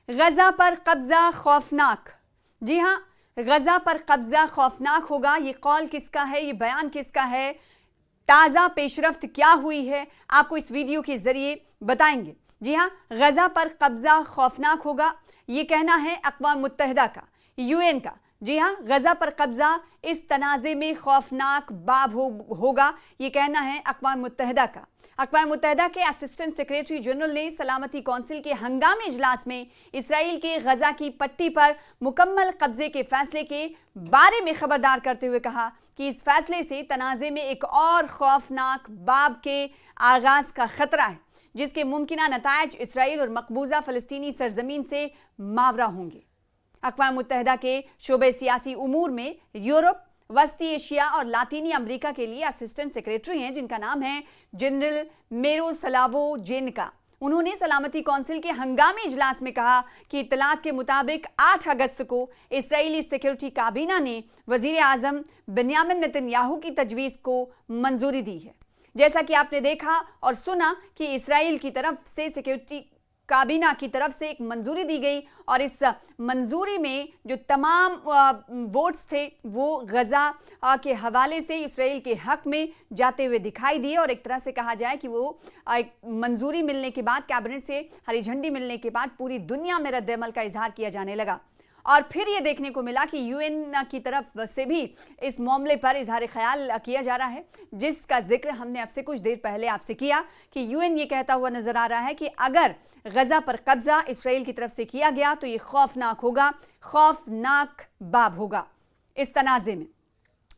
गजा पर कब्जा खौफनाक। जी हाँ, गजा पर कब्जा खौफनाक होगा। ये कौल किसका है, ये बयान किसका है, ताज़ा पेशरफ्त क्या हुई है, आपको इस वीडियो के जरिए बताएंगे। जी हाँ, गजा पर कब्जा खौफनाक होगा, ये कहना है अक़वाम मुत्तहिदा का, यूएन का। जी हाँ, गजा पर कब्जा इस तनाज़े में खौफनाक बाब होगा, ये कहना है अक़वाम मुत्तहिदा का। अक़वाम मुत्तहिदा के असिस्टेंट सेक्रेटरी जनरल ने सलामती कौंसिल के हंगामी इजलास में इसराइल के गजा की पट्टी पर मुकम्मल कब्जे के फैसले के बारे में खबरदार करते हुए कहा कि इस फैसले से तनाज़े में एक और खौफनाक बाब के आगाज़ का खतरा है, जिसके मुमकिना नताइज इसराइल और मकबूजा फ़लस्तीनी सरजमीन से मावरा होंगे। अक़वाम मुत्तहिदा के शोबे सियासी उमूर में यूरोप, वस्ती एशिया और लातीनी अमेरिका के लिए असिस्टेंट सेक्रेटरी हैं, जिनका नाम है जनरल मिरोस्लावो जेनका। उन्होंने सलामती कौंसिल के हंगामी इजलास में कहा कि इत्तलात के मुताबिक 8 अगस्त को इसराइली सिक्योरिटी काबीना ने वज़ीर आज़म बेन्यामिन नेतन्याहू की तजवीज़ को मंजूरी दी है। जैसा कि आपने देखा और सुना कि इसराइल की तरफ से सिक्योरिटी काबीना की तरफ से एक मंजूरी दी गई और इस मंजूरी में जो तमाम वोट्स थे वो गजा के हवाले से इसराइल के हक में जाते हुए दिखाई दिए। और एक तरह से कहा जाए कि वो एक मंजूरी मिलने के बाद, कैबिनेट से हरी झंडी मिलने के बाद पूरी दुनिया में रद्द-ए-अमल का इजहार किया जाने लगा। और फिर ये देखने को मिला कि यूएन की तरफ से भी इस मामले पर इजहार ख्याल किया जा रहा है, जिसका जिक्र हमने अब से कुछ देर पहले आपसे किया कि यूएन ये कहता हुआ नजर आ रहा है कि अगर गजा पर कब्जा इसराइल की तरफ से किया गया तो ये खौफनाक होगा, खौफनाक बाब होगा। इस तनाज़े में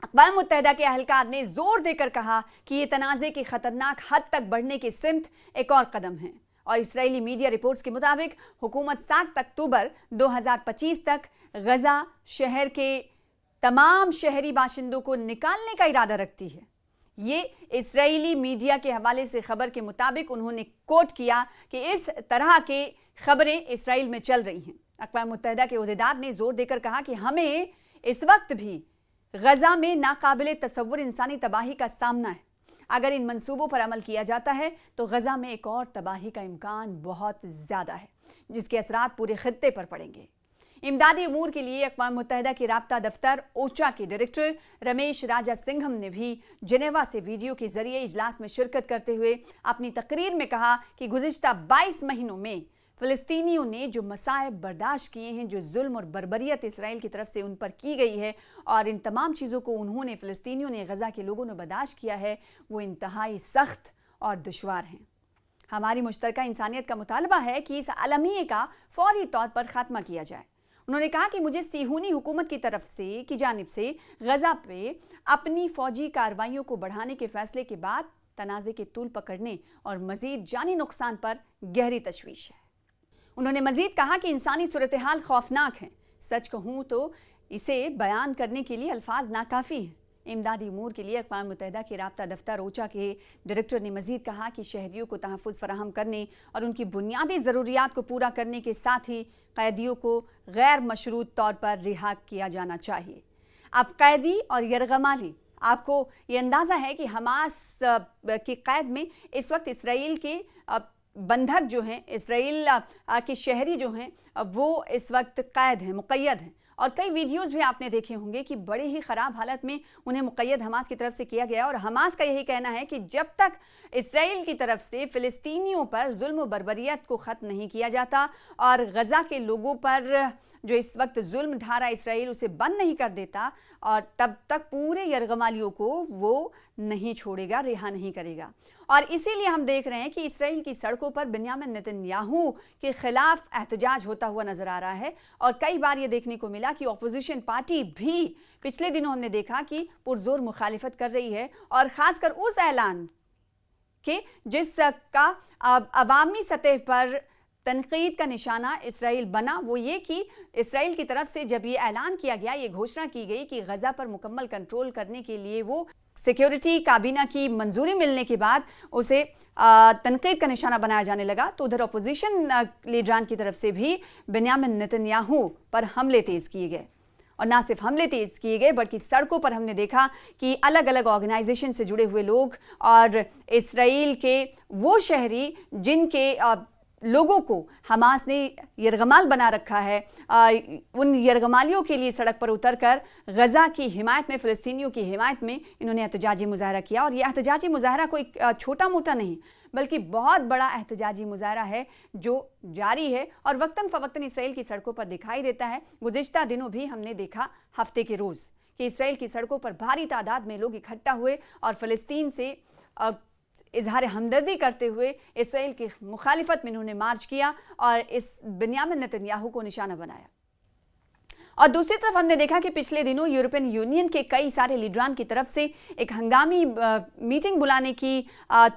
अक़वाम मुत्तहिदा के अहलकार ने जोर देकर कहा कि ये तनाज़े के खतरनाक हद तक बढ़ने की सिमत एक और कदम है। और इसराइली मीडिया रिपोर्ट्स के मुताबिक हुकूमत 7 अक्टूबर 2025 तक गजा शहर के तमाम शहरी बाशिंदों को निकालने का इरादा रखती है। ये इसराइली मीडिया के हवाले से खबर के मुताबिक उन्होंने कोट किया कि इस तरह के खबरें इसराइल में चल रही हैं। अक़वाम मुत्तहिदा के ओहदेदार ने जोर देकर कहा कि हमें इस वक्त भी गजा में नाकाबिले तसव्वुर इंसानी तबाही का सामना है। अगर इन मंसूबों पर अमल किया जाता है तो गजा में एक और तबाही का इम्कान बहुत ज़्यादा है, जिसके असरात पूरे खित्ते पर पड़ेंगे। इमदादी उमूर के लिए अक़वाम मुत्तहिदा के राब्ता दफ्तर ओचा के डायरेक्टर रमेश राजा सिंघम ने भी जेनेवा से वीडियो के जरिए इजलास में शिरकत करते हुए अपनी तकरीर में कहा कि गुज़िश्ता 22 महीनों में फ़लस्तीनियों ने जो मसाइब बर्दाश्त किए हैं, जो जुल्म और बर्बरियत इसराइल की तरफ से उन पर की गई है, और इन तमाम चीज़ों को उन्होंने फ़लस्तीनियों ने, गजा के लोगों ने बर्दाश्त किया है, वो इंतहाई सख्त और दुश्वार हैं। हमारी मुश्तरका इंसानियत का मुतालबा है कि इस अलमिये का फौरी तौर पर ख़ात्मा किया जाए। उन्होंने कहा कि मुझे सिहूनी हुकूमत की तरफ से की जानिब से गजा पे अपनी फ़ौजी कार्रवाइयों को बढ़ाने के फ़ैसले के बाद तनाज़े के तूल पकड़ने और मज़ीद जानी नुकसान पर गहरी तशवीश है। उन्होंने मजीद कहा कि इंसानी सूरत हाल खौफनाक है। सच कहूँ तो इसे बयान करने के लिए अल्फाज नाकाफ़ी हैं। इमदादी उमूर के लिए अक़वाम मुत्तहिदा के राब्ता दफ्तर ओचा के डायरेक्टर ने मजीद कहा कि शहरियों को तहफ़्फ़ुज़ फराहम करने और उनकी बुनियादी ज़रूरियात को पूरा करने के साथ ही कैदियों को गैर मशरूत तौर पर रिहा किया जाना चाहिए। अब कैदी और यरगमाली, आपको ये अंदाज़ा है कि हमास की क़ैद में इस वक्त इसराइल के बंधक जो हैं, इसराइल के शहरी जो हैं, वो इस वक्त कैद हैं, मुक़य्यद हैं। और कई वीडियोस भी आपने देखे होंगे कि बड़े ही ख़राब हालत में उन्हें मुक़य्यद हमास की तरफ से किया गया। और हमास का यही कहना है कि जब तक इसराइल की तरफ से फ़लस्तीनियों पर जुल्म व बर्बरियत को ख़त्म नहीं किया जाता और गजा के लोगों पर जो इस वक्त जुल्म ढा रहा इसराइल उसे बंद नहीं कर देता, और तब तक पूरे यरगमालियों को वो नहीं छोड़ेगा, रिहा नहीं करेगा। और इसीलिए हम देख रहे हैं कि इसराइल की सड़कों पर बेन्यामिन नेतन्याहू के खिलाफ एहतजाज होता हुआ नजर आ रहा है। और कई बार ये देखने को मिला कि अपोजिशन पार्टी भी पिछले दिनों हमने देखा कि पुरजोर मुखालिफत कर रही है, और ख़ासकर उस ऐलान के जिसका अवामी सतह पर तनकीद का निशाना इसराइल बना, वो ये कि इसराइल की तरफ से जब ये ऐलान किया गया, ये घोषणा की गई कि गजा पर मुकम्मल कंट्रोल करने के लिए वो सिक्योरिटी काबीना की मंजूरी मिलने के बाद उसे तनकीद का निशाना बनाया जाने लगा, तो उधर अपोजिशन लीडरान की तरफ से भी बेन्यामिन नेतन्याहू पर हमले तेज़ किए गए। और ना सिर्फ हमले तेज किए गए बल्कि सड़कों पर हमने देखा कि अलग अलग ऑर्गेनाइजेशन से जुड़े हुए लोग और इसराइल के वो शहरी जिनके लोगों को हमास ने यरगमाल बना रखा है, उन यरगमालियों के लिए सड़क पर उतरकर गज़ा की हिमायत में, फ़लस्तीनियों की हिमायत में इन्होंने एहतजाजी मुज़ाहरा किया। और यह एहतजाजी मुज़ाहरा कोई छोटा मोटा नहीं बल्कि बहुत बड़ा एहतजाजी मुज़ाहरा है जो जारी है और वक्तन फ़वक्तन इसराइल की सड़कों पर दिखाई देता है। गुज़िश्ता दिनों भी हमने देखा हफ्ते के रोज़ कि इसराइल की सड़कों पर भारी तादाद में लोग इकट्ठा हुए और फ़लस्तीन से इजहार हमदर्दी करते हुए इसराइल की मुखालिफत में इन्होंने मार्च किया और इस बिन्यामिन नेतन्याहू को निशाना बनाया। और दूसरी तरफ हमने देखा कि पिछले दिनों यूरोपियन यूनियन के कई सारे लीडरान की तरफ से एक हंगामी मीटिंग बुलाने की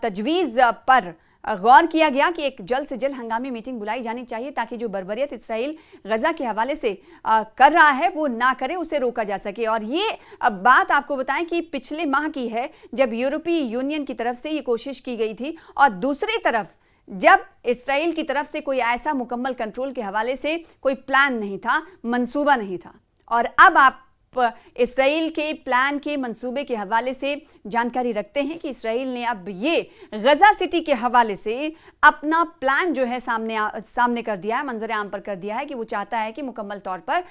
तजवीज़ पर गौर किया गया कि एक जल्द से जल्द हंगामी मीटिंग बुलाई जानी चाहिए ताकि जो बर्बरियत इसराइल गज़ा के हवाले से कर रहा है वो ना करे, उसे रोका जा सके। और ये बात आपको बताएं कि पिछले माह की है जब यूरोपीय यूनियन की तरफ से ये कोशिश की गई थी और दूसरी तरफ जब इसराइल की तरफ से कोई ऐसा मुकम्मल कंट्रोल के हवाले से कोई प्लान नहीं था, मंसूबा नहीं था। और अब आप इसराइल के प्लान के मंसूबे के हवाले से जानकारी रखते हैं कि इसराइल ने अब ये गज़ा सिटी के हवाले से अपना प्लान जो है सामने कर दिया है, मंजर आम पर कर दिया है कि वो चाहता है कि मुकम्मल तौर पर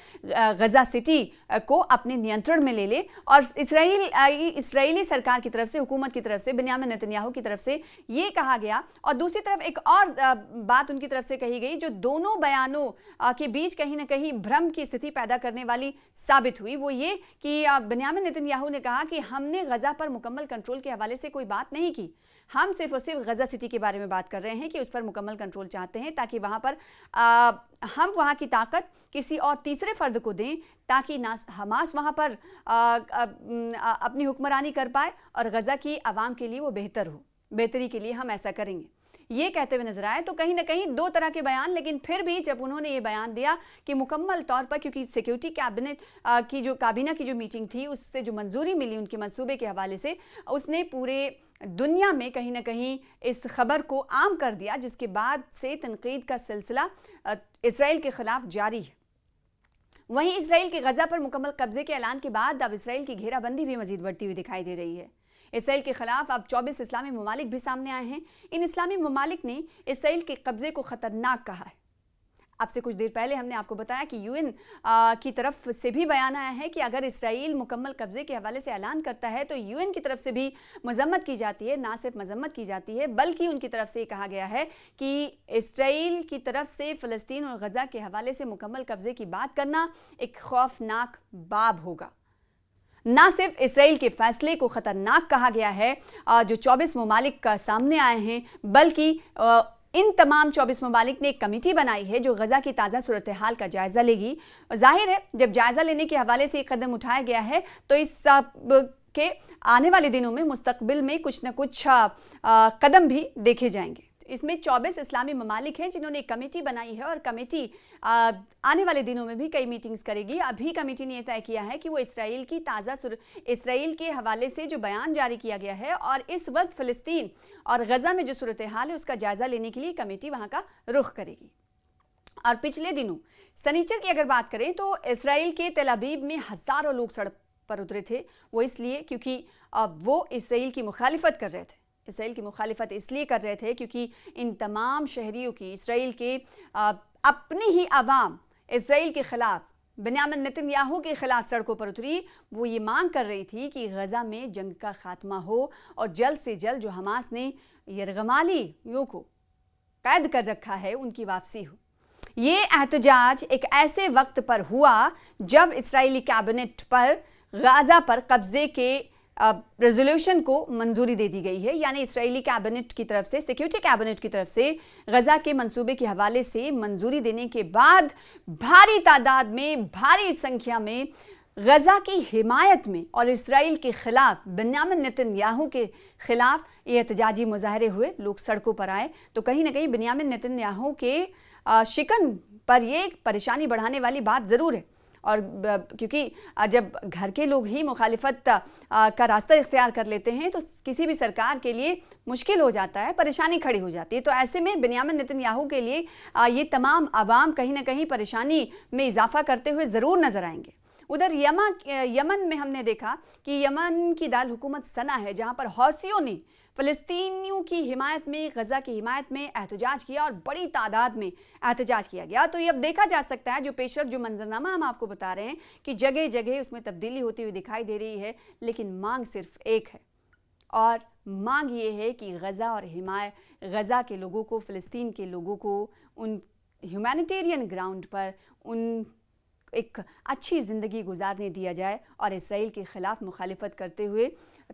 गज़ा सिटी को अपने नियंत्रण में ले ले। और इसराइली सरकार की तरफ से, हुकूमत की तरफ से, बिन्यामिन नेतन्याहू की तरफ से ये कहा गया और दूसरी तरफ एक और बात उनकी तरफ से कही गई जो दोनों बयानों के बीच कहीं ना कहीं भ्रम की स्थिति पैदा करने वाली साबित हुई। वो ये कि बिन्यामिन नेतन्याहू ने कहा कि हमने गज़ा पर मुकम्मल कंट्रोल के हवाले से कोई बात नहीं की, हम सिर्फ और सिर्फ गज़ा सिटी के बारे में बात कर रहे हैं कि उस पर मुकम्मल कंट्रोल चाहते हैं ताकि वहाँ पर हम वहाँ की ताकत किसी और तीसरे फ़र्द को दें ताकि ना हमास वहाँ पर अपनी हुक्मरानी कर पाए और गज़ा की आवाम के लिए वो बेहतर हो, बेहतरी के लिए हम ऐसा करेंगे, ये कहते हुए नजर आए। तो कहीं ना कहीं दो तरह के बयान, लेकिन फिर भी जब उन्होंने ये बयान दिया कि मुकम्मल तौर पर, क्योंकि सिक्योरिटी कैबिनेट की जो काबीना की जो मीटिंग थी उससे जो मंजूरी मिली उनके मंसूबे के हवाले से, उसने पूरे दुनिया में कहीं ना कहीं इस खबर को आम कर दिया, जिसके बाद से तनकीद का सिलसिला इसराइल के खिलाफ जारी है। वहीं इसराइल के गज़ा पर मुकम्मल कब्जे के ऐलान के बाद अब इसराइल की घेराबंदी भी मजीद बढ़ती हुई दिखाई दे रही है। इसराइल के खिलाफ अब 24 इस्लामी ममालिक भी सामने आए हैं। इन इस्लामी ममालिक ने इसराइल के कब्जे को खतरनाक कहा है। अब से कुछ देर पहले हमने आपको बताया कि यूएन की तरफ से भी बयान आया है कि अगर इसराइल मुकम्मल कब्जे के हवाले से ऐलान करता है तो यूएन की तरफ से भी मजम्मत की जाती है। ना सिर्फ मजम्मत की जाती है बल्कि उनकी तरफ से ये कहा गया है कि इसराइल की तरफ से फ़लस्तीन और गज़ा के हवाले से मुकम्मल कब्जे की बात करना एक खौफनाक बाब होगा। ना सिर्फ इसराइल के फैसले को ख़तरनाक कहा गया है जो 24 ममालिक का सामने आए हैं, बल्कि इन तमाम 24 ममालिक ने एक कमेटी बनाई है जो गज़ा की ताज़ा सूरत हाल का जायज़ा लेगी। जाहिर है जब जायज़ा लेने के हवाले से एक कदम उठाया गया है तो इस के आने वाले दिनों में मुस्तकबिल में कुछ न कुछ कदम भी देखे जाएंगे। इसमें 24 इस्लामी ममालिक हैं जिन्होंने एक कमेटी बनाई है और कमेटी आने वाले दिनों में भी कई मीटिंग्स करेगी। अभी कमेटी ने यह तय किया है कि वो इसराइल की इसराइल के हवाले से जो बयान जारी किया गया है और इस वक्त फ़लस्तीन और गज़ा में जो सूरत हाल है उसका जायज़ा लेने के लिए कमेटी वहाँ का रुख करेगी। और पिछले दिनों सनीचर की अगर बात करें तो इसराइल के तेल अवीव में हज़ारों लोग सड़क पर उतरे थे। वो इसलिए क्योंकि वो इसराइल की मुखालिफत कर रहे थे। इसराइल की मुखालिफत इसलिए कर रहे थे क्योंकि इन तमाम शहरियों की, इसराइल के अपनी ही आवाम इसराइल के ख़िलाफ़, बिन्यामिन नेतन्याहू के ख़िलाफ़ सड़कों पर उतरी। वो ये मांग कर रही थी कि गज़ा में जंग का ख़ात्मा हो और जल्द से जल्द जो हमास ने यरगमालियों को कैद कर रखा है उनकी वापसी हो। ये एहतजाज एक ऐसे वक्त पर हुआ जब इसराइली कैबिनेट पर गज़ा पर कब्ज़े के रेजोल्यूशन को मंजूरी दे दी गई है। यानी इसराइली कैबिनेट की तरफ से, सिक्योरिटी कैबिनेट की तरफ से गज़ा के मंसूबे के हवाले से मंजूरी देने के बाद भारी तादाद में, भारी संख्या में गज़ा की हिमायत में और इसराइल के ख़िलाफ़, बिन्यामिन नेतन्याहू के ख़िलाफ़ ये एहतजाजी मुजाहरे हुए, लोग सड़कों पर आए। तो कहीं ना कहीं बिन्यामिन नेतन्याहू के शिकन पर ये परेशानी बढ़ाने वाली बात ज़रूर है। और क्योंकि जब घर के लोग ही मुखालिफत का रास्ता इख्तियार कर लेते हैं तो किसी भी सरकार के लिए मुश्किल हो जाता है, परेशानी खड़ी हो जाती है। तो ऐसे में बिन्यामिन नेतन्याहू के लिए ये तमाम आवाम कहीं ना कहीं परेशानी में इजाफा करते हुए ज़रूर नज़र आएंगे। उधर यमन में हमने देखा कि यमन की दार हुकूमत सना है जहाँ पर हौसियों ने फ़लस्तीनियों की हिमायत में, गज़ा की हिमायत में एहतजाज किया और बड़ी तादाद में एहतजाज किया गया। तो ये अब देखा जा सकता है, जो पेशरफ, जो मंजरनामा हम आपको बता रहे हैं कि जगह जगह उसमें तब्दीली होती हुई दिखाई दे रही है, लेकिन मांग सिर्फ एक है, और मांग ये है कि गज़ा और गज़ा के लोगों को, फ़लस्तीन के लोगों को उन ह्यूमैनिटेरियन ग्राउंड पर उन एक अच्छी ज़िंदगी गुजारने दिया जाए। और इसराइल के ख़िलाफ़ मुखालिफत करते हुए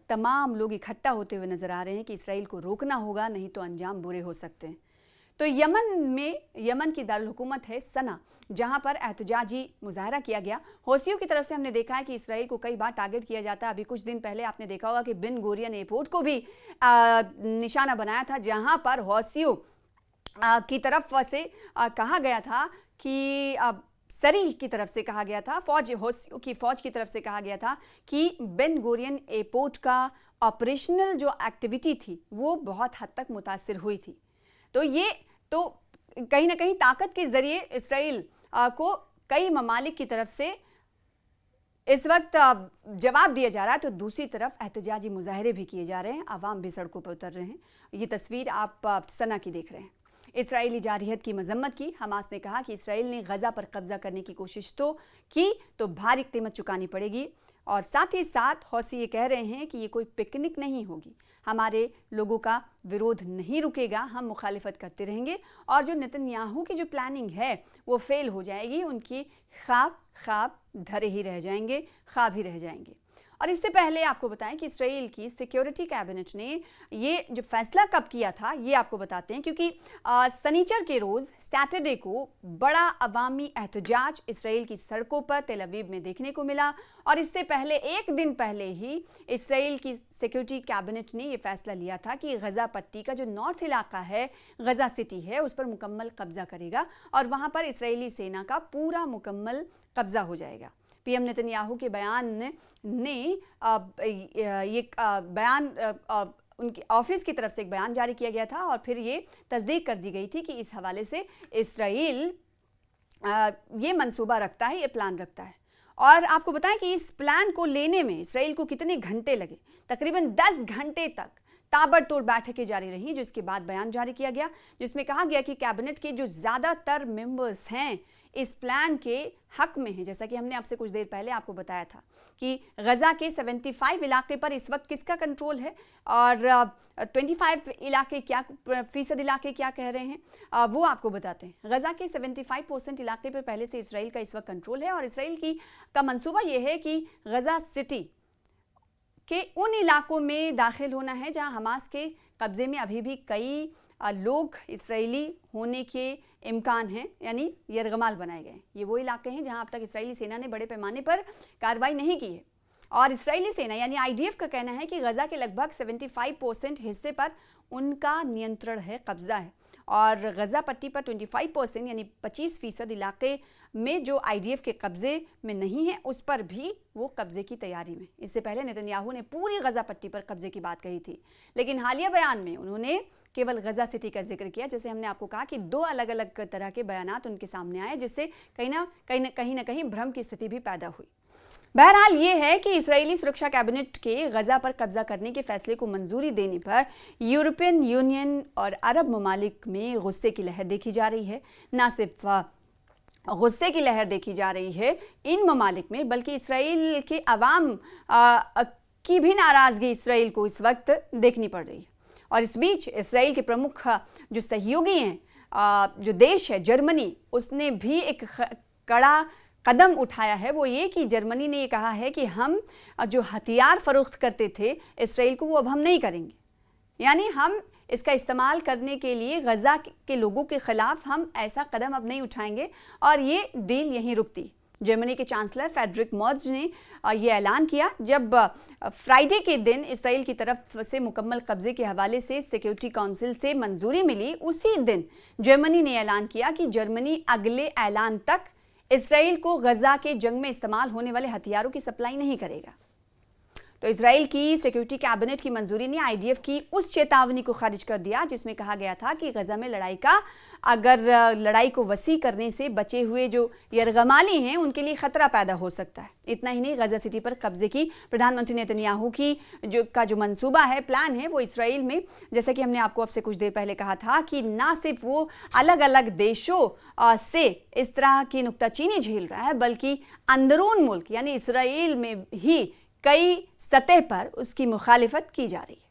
तमाम लोग इकट्ठा होते हुए नज़र आ रहे हैं कि इसराइल को रोकना होगा, नहीं तो अंजाम बुरे हो सकते हैं। तो यमन की दारुल हुकूमत है सना, जहां पर एहतजाजी मुजाहरा किया गया। हौसियों की तरफ से हमने देखा है कि इसराइल को कई बार टारगेट किया जाता है। अभी कुछ दिन पहले आपने देखा होगा कि बिन गुरियन एयरपोर्ट को भी निशाना बनाया था, जहां पर हौसियों की तरफ से कहा गया था कि सरी की तरफ से कहा गया था, हौसियों की फ़ौज की तरफ से कहा गया था कि बेन गुरियन एयरपोर्ट का ऑपरेशनल जो एक्टिविटी थी वो बहुत हद तक मुतासिर हुई थी। तो ये तो कहीं ना कहीं ताकत के ज़रिए इसराइल को कई ममालिक की तरफ से इस वक्त जवाब दिया जा रहा है। तो दूसरी तरफ एहतजाजी मुजाहरे भी किए जा रहे हैं, आवाम भी सड़कों पर उतर रहे हैं। ये तस्वीर आप सना की देख रहे हैं। इसराइली जारहियत की मजम्मत की। हमास ने कहा कि इसराइल ने गज़ा पर कब्जा करने की कोशिश तो की, तो भारी कीमत चुकानी पड़ेगी। और साथ ही साथ हौसी ये कह रहे हैं कि ये कोई पिकनिक नहीं होगी, हमारे लोगों का विरोध नहीं रुकेगा, हम मुखालिफत करते रहेंगे, और जो नेतन्याहू की जो प्लानिंग है वो फेल हो जाएगी, उनकी ख्वाब धरे ही रह जाएंगे, ख्वाब ही रह जाएंगे। और इससे पहले आपको बताएं कि इसराइल की सिक्योरिटी कैबिनेट ने ये जो फैसला कब किया था ये आपको बताते हैं, क्योंकि शनिचर के रोज़ सैटरडे को बड़ा अवामी एहतजाज इसराइल की सड़कों पर तेल अवीव में देखने को मिला। और इससे पहले एक दिन पहले ही इसराइल की सिक्योरिटी कैबिनेट ने ये फैसला लिया था कि गज़ा पट्टी का जो नॉर्थ इलाका है, गज़ा सिटी है, उस पर मुकम्मल कब्जा करेगा और वहाँ पर इसराइली सेना का पूरा मुकम्मल कब्जा हो जाएगा। पीएम नेतन्याहू के बयान ने ये बयान उनके ऑफिस की तरफ से एक बयान जारी किया गया था और फिर ये तस्दीक कर दी गई थी कि इस हवाले से इसराइल ये मंसूबा रखता है, ये प्लान रखता है। और आपको बताएं कि इस प्लान को लेने में इसराइल को कितने घंटे लगे। तकरीबन 10 घंटे तक ताबड़तोड़ बैठकें जारी रही, जिसके बाद बयान जारी किया गया जिसमें कहा गया कि कैबिनेट के जो ज़्यादातर मेंबर्स हैं इस प्लान के हक में हैं। जैसा कि हमने आपसे कुछ देर पहले आपको बताया था कि गज़ा के 75 इलाके पर इस वक्त किसका कंट्रोल है और 25 इलाके क्या फीसद इलाके क्या कह रहे हैं वो आपको बताते हैं। गज़ा के 75% इलाके पर पहले से इसराइल का इस वक्त कंट्रोल है और इसराइल का मंसूबा ये है कि गज़ा सिटी के उन इलाकों में दाखिल होना है जहां हमास के कब्जे में अभी भी कई लोग इसराइली होने के इम्कान हैं, यानी यरगमाल बनाए गए। ये वो इलाके हैं जहां अब तक इसराइली सेना ने बड़े पैमाने पर कार्रवाई नहीं की है और इसराइली सेना यानी आईडीएफ का कहना है कि गज़ा के लगभग 75% हिस्से पर उनका नियंत्रण है, कब्जा है और गज़ा पट्टी पर 25% यानी 25% इलाके में जो आईडीएफ के कब्जे में नहीं है उस पर भी वो कब्जे की तैयारी में। इससे पहले नेतन्याहू ने पूरी गज़ा पट्टी पर कब्जे की बात कही थी, लेकिन हालिया बयान में उन्होंने केवल गज़ा सिटी का जिक्र किया। जैसे हमने आपको कहा कि 2 अलग अलग तरह के बयानात उनके सामने आए, जिससे कहीं ना कहीं भ्रम की स्थिति भी पैदा हुई। बहरहाल ये है कि इजरायली सुरक्षा कैबिनेट के गज़ा पर कब्जा करने के फैसले को मंजूरी देने पर यूरोपियन यूनियन और अरब ममालिक में गुस्से की लहर देखी जा रही है। ना सिर्फ गुस्से की लहर देखी जा रही है इन ममालिक में, बल्कि इसराइल के अवाम की भी नाराज़गी इसराइल को इस वक्त देखनी पड़ रही है। और इस बीच इसराइल के प्रमुख जो सहयोगी हैं, जो देश है जर्मनी, उसने भी एक कड़ा कदम उठाया है। वो ये कि जर्मनी ने ये कहा है कि हम जो हथियार फरोख्त करते थे इसराइल को वो अब हम नहीं करेंगे, यानी हम इसका इस्तेमाल करने के लिए गज़ा के लोगों के ख़िलाफ़ हम ऐसा कदम अब नहीं उठाएंगे और ये डील यहीं रुकती। जर्मनी के चांसलर फ्रेडरिक मर्ज ने ये ऐलान किया जब फ्राइडे के दिन इसराइल की तरफ से मुकम्मल कब्जे के हवाले से सिक्योरिटी काउंसिल से मंजूरी मिली। उसी दिन जर्मनी ने ऐलान किया कि जर्मनी अगले ऐलान तक इसराइल को गज़ा के जंग में इस्तेमाल होने वाले हथियारों की सप्लाई नहीं करेगा। تو اسرائیل کی سیکیورٹی کیبنٹ کی منظوری نے IDF کی اس چیتاونی کو خارج کر دیا جس میں کہا گیا تھا کہ غزہ میں لڑائی کو وسیع کرنے سے بچے ہوئے جو یرغمالی ہیں ان کے لیے خطرہ پیدا ہو سکتا ہے۔ اتنا ہی نہیں، غزہ سٹی پر قبضے کی پردھان منتری نیتن کی جو منصوبہ ہے، پلان ہے، وہ اسرائیل میں جیسا کہ ہم نے آپ کو اب سے کچھ دیر پہلے کہا تھا کہ نہ صرف وہ الگ الگ دیشوں سے اس طرح کی نکتہ چینی جھیل رہا ہے بلکہ اندرون ملک یعنی اسرائیل میں ہی کئی سطح پر اس کی مخالفت کی جا رہی ہے۔